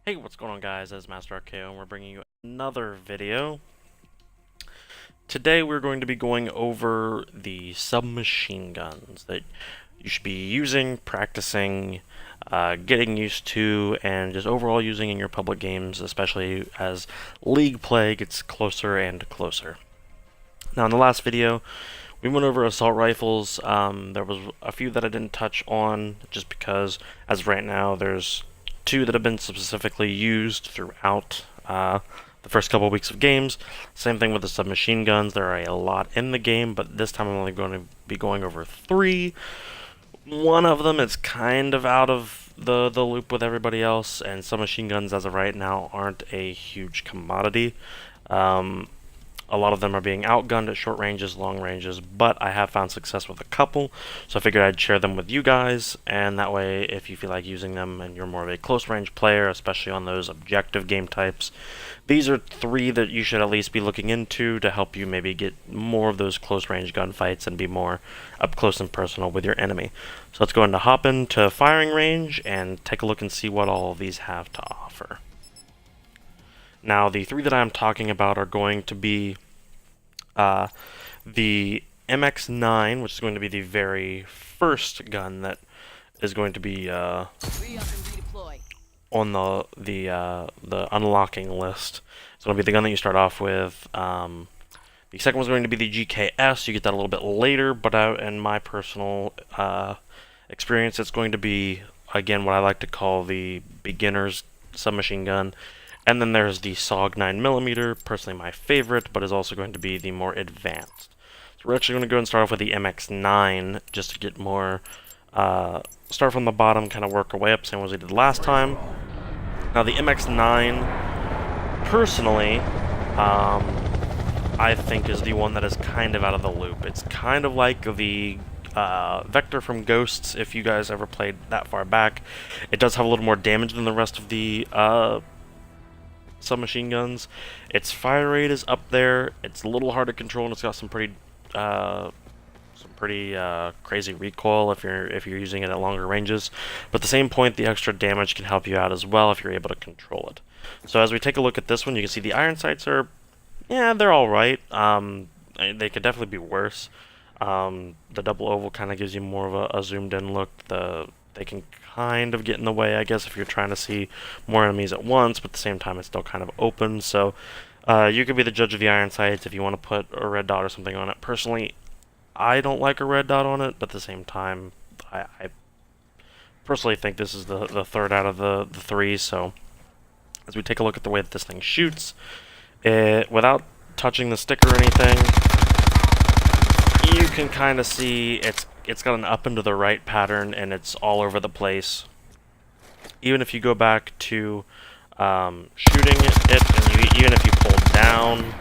Hey, what's going on, guys? It's Master RKO, and we're bringing you another video. Today we're going to be going over the submachine guns that you should be using, practicing, getting used to, and just overall using in your public games, especially as League play gets closer and closer. Now, in the last video, we went over assault rifles. There was a few that I didn't touch on, just because, as of right now, there's two that have been specifically used throughout the first couple of weeks of games. Same thing with the submachine guns. There are a lot in the game, but this time I'm only going to be going over three. One of them is kind of out of the loop with everybody else, and submachine guns as of right now aren't a huge commodity. A lot of them are being outgunned at short ranges, long ranges, but I have found success with a couple, so I figured I'd share them with you guys, and that way if you feel like using them and you're more of a close range player, especially on those objective game types, these are three that you should at least be looking into to help you maybe get more of those close range gunfights and be more up close and personal with your enemy. So let's go ahead and hop into firing range and take a look and see what all of these have to offer. Now, the three that I'm talking about are going to be the MX9, which is going to be the very first gun that is going to be on the unlocking list. It's going to be the gun that you start off with. The second one's going to be the GKS. You get that a little bit later, but in my personal experience, it's going to be, again, what I like to call the beginner's submachine gun. And then there's the SOG 9mm, personally my favorite, but is also going to be the more advanced. So we're actually going to go and start off with the MX9, just to get more, start from the bottom, kind of work our way up, same as we did last time. Now the MX9, personally, I think is the one that is kind of out of the loop. It's kind of like the Vector from Ghosts, if you guys ever played that far back. It does have a little more damage than the rest of the submachine guns. Its fire rate is up there. It's a little hard to control, and it's got some pretty crazy recoil if you're using it at longer ranges. But at the same point, the extra damage can help you out as well if you're able to control it. So as we take a look at this one, you can see the iron sights are, yeah, they're all right. They could definitely be worse. The double oval kind of gives you more of a zoomed in look. They can kind of get in the way, I guess, if you're trying to see more enemies at once, but at the same time it's still kind of open, so you could be the judge of the iron sights if you want to put a red dot or something on it. Personally, I don't like a red dot on it, but at the same time, I personally think this is the third out of the three, so as we take a look at the way that this thing shoots, without touching the stick or anything, you can kind of see it's got an up and to the right pattern, and it's all over the place. Even if you go back to shooting it, and even if you pull down,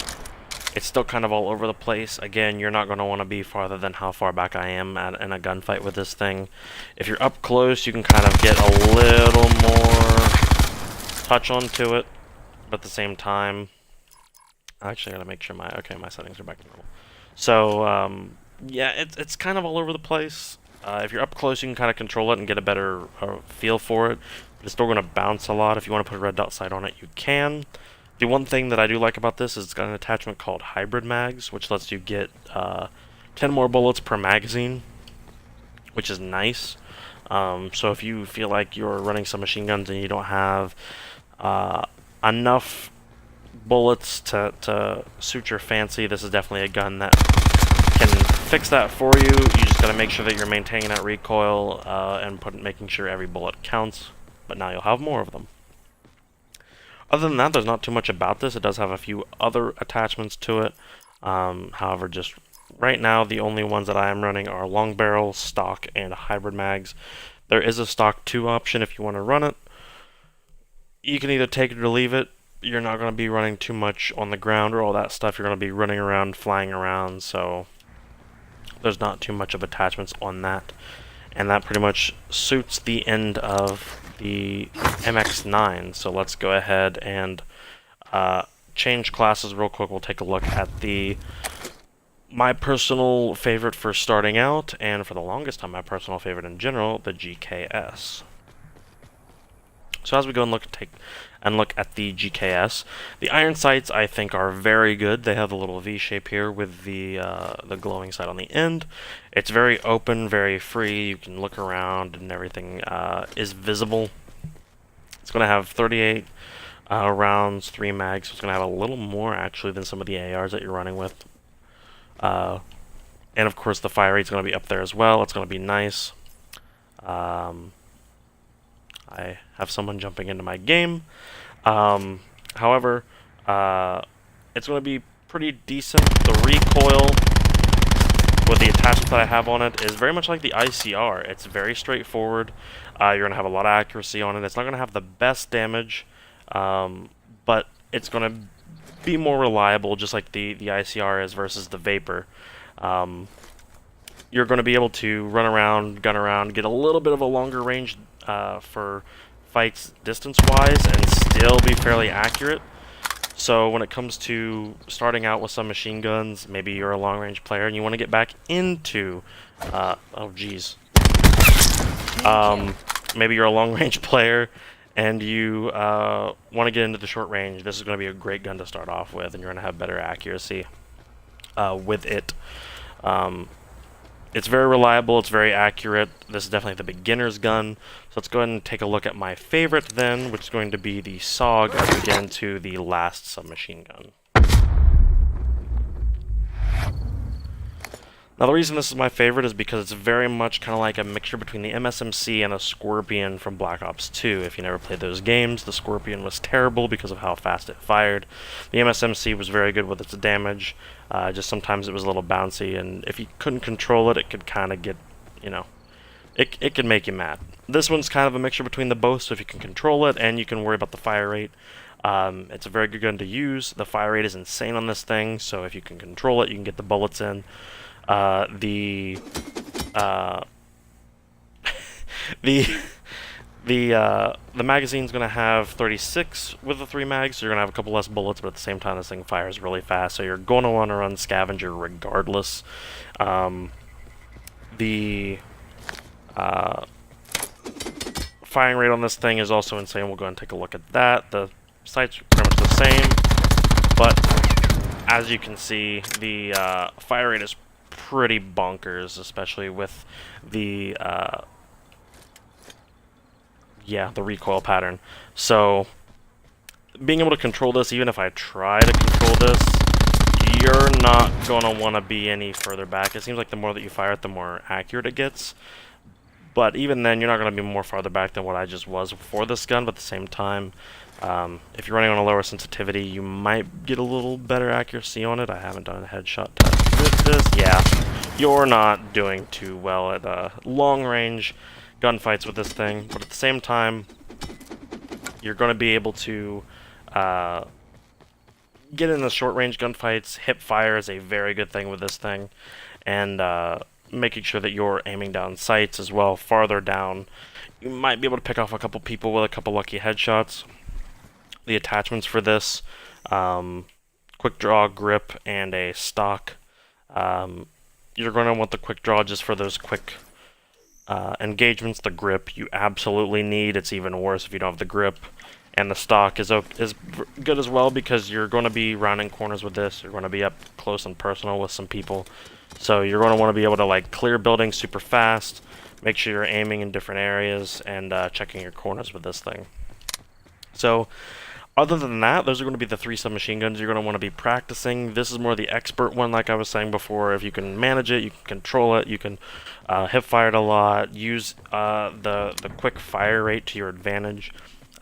it's still kind of all over the place. Again, you're not going to want to be farther than how far back I am in a gunfight with this thing. If you're up close, you can kind of get a little more touch onto it, but at the same time, I actually got to make sure my settings are back to normal. So, yeah, it's kind of all over the place. If you're up close, you can kind of control it and get a better feel for it. But it's still going to bounce a lot. If you want to put a red dot sight on it, you can. The one thing that I do like about this is it's got an attachment called Hybrid Mags, which lets you get 10 more bullets per magazine, which is nice. So if you feel like you're running some machine guns and you don't have enough bullets to suit your fancy, this is definitely a gun that can fix that for you. You just gotta make sure that you're maintaining that recoil and making sure every bullet counts, but now you'll have more of them. Other than that, there's not too much about this. It does have a few other attachments to it. However, just right now, the only ones that I am running are long barrel, stock, and hybrid mags. There is a stock 2 option if you want to run it. You can either take it or leave it. You're not going to be running too much on the ground or all that stuff. You're going to be running around, flying around, so there's not too much of attachments on that. And that pretty much suits the end of the MX9. So let's go ahead and change classes real quick. We'll take a look at my personal favorite for starting out, and for the longest time my personal favorite in general, the GKS. So as we go and take and look at the GKS. The iron sights, I think, are very good. They have a little V shape here with the glowing sight on the end. It's very open, very free. You can look around and everything is visible. It's going to have 38 rounds, 3 mags. So it's going to have a little more actually than some of the ARs that you're running with. And of course the fire rate's going to be up there as well. It's going to be nice. I have someone jumping into my game. However, it's going to be pretty decent. The recoil with the attachment that I have on it is very much like the ICR. It's very straightforward. You're going to have a lot of accuracy on it. It's not going to have the best damage, but it's going to be more reliable, just like the ICR is versus the Vapor. You're going to be able to run around, gun around, get a little bit of a longer range for fights distance-wise, and still be fairly accurate. So when it comes to starting out with some machine guns, maybe you're a long-range player and you want to get back into, maybe you're a long-range player and you want to get into the short range, this is going to be a great gun to start off with, and you're going to have better accuracy with it. It's very reliable, it's very accurate. This is definitely the beginner's gun. So let's go ahead and take a look at my favorite then, which is going to be the SOG as we get into the last submachine gun. Now the reason this is my favorite is because it's very much kind of like a mixture between the MSMC and a Scorpion from Black Ops 2. If you never played those games, the Scorpion was terrible because of how fast it fired. The MSMC was very good with its damage, just sometimes it was a little bouncy, and if you couldn't control it, it could kind of get, you know, it could make you mad. This one's kind of a mixture between the both, so if you can control it and you can worry about the fire rate, it's a very good gun to use. The fire rate is insane on this thing, so if you can control it, you can get the bullets in. The magazine's going to have 36 with the 3 mags, so you're going to have a couple less bullets, but at the same time this thing fires really fast, so you're going to want to run Scavenger regardless. The firing rate on this thing is also insane. We'll go ahead and take a look at that. The sights are pretty much the same, but as you can see, the fire rate is pretty bonkers, especially with the the recoil pattern. So being able to control this, even if I try to control this, you're not gonna want to be any further back. It seems like the more that you fire it, the more accurate it gets. But even then, you're not going to be more farther back than what I just was for this gun. But at the same time, if you're running on a lower sensitivity, you might get a little better accuracy on it. I haven't done a headshot test with this. Yeah, you're not doing too well at long-range gunfights with this thing. But at the same time, you're going to be able to get in the short-range gunfights. Hip fire is a very good thing with this thing. And making sure that you're aiming down sights as well, farther down. You might be able to pick off a couple people with a couple lucky headshots. The attachments for this, quick draw, grip, and a stock. You're going to want the quick draw just for those quick engagements. The grip you absolutely need. It's even worse if you don't have the grip. And the stock is good as well because you're going to be rounding corners with this. You're going to be up close and personal with some people. So you're going to want to be able to like clear buildings super fast, make sure you're aiming in different areas, and checking your corners with this thing. So other than that, those are going to be the 3 submachine guns you're going to want to be practicing. This is more the expert one, like I was saying before. If you can manage it, you can control it, you can hip fire it a lot, use the quick fire rate to your advantage.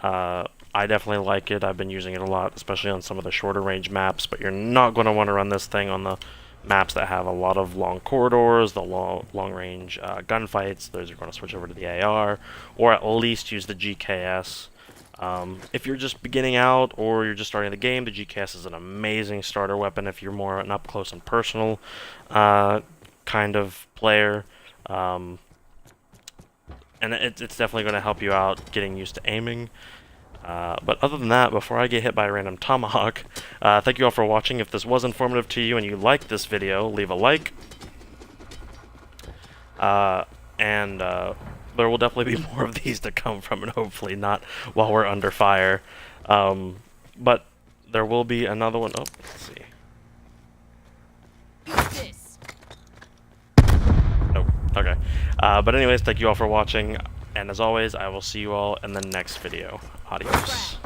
I definitely like it. I've been using it a lot, especially on some of the shorter range maps, but you're not going to want to run this thing on the maps that have a lot of long corridors, the long range gunfights. Those are going to switch over to the AR, or at least use the GKS. If you're just beginning out or you're just starting the game, the GKS is an amazing starter weapon if you're more an up close and personal kind of player. And it's definitely going to help you out getting used to aiming. But other than that, before I get hit by a random tomahawk, thank you all for watching. If this was informative to you and you liked this video, leave a like. there will definitely be more of these to come from it, hopefully not while we're under fire. But there will be another one. Oh, let's see. Nope. Okay. But anyways, thank you all for watching, and as always, I will see you all in the next video. Adios.